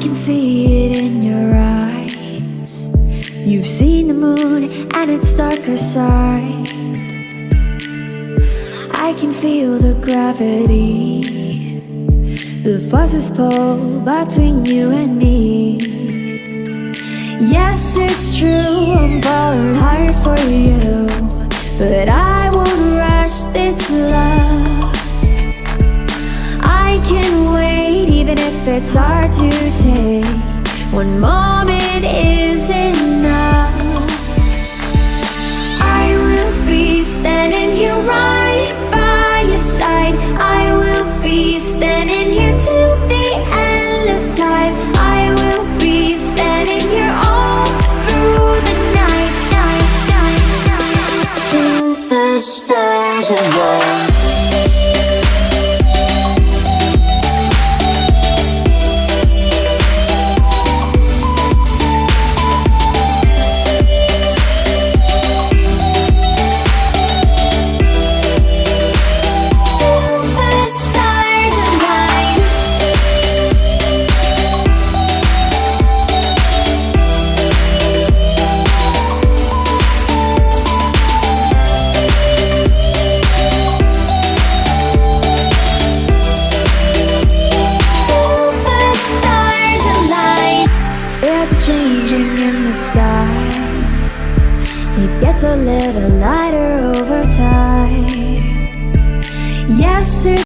can see it in your eyes. You've seen the moon and its darker side. I can feel the gravity, the forces pull between you and me. Yes, it's true, I'm falling hard for you, but I won't rush this love. I can wait even if it's hard to take. One moment is enough. I will be standing here right by your side. I will be standing here till the end of time. I will be standing here all through the night, till the stars align. Changing in the sky, it gets a little lighter over time. Yes,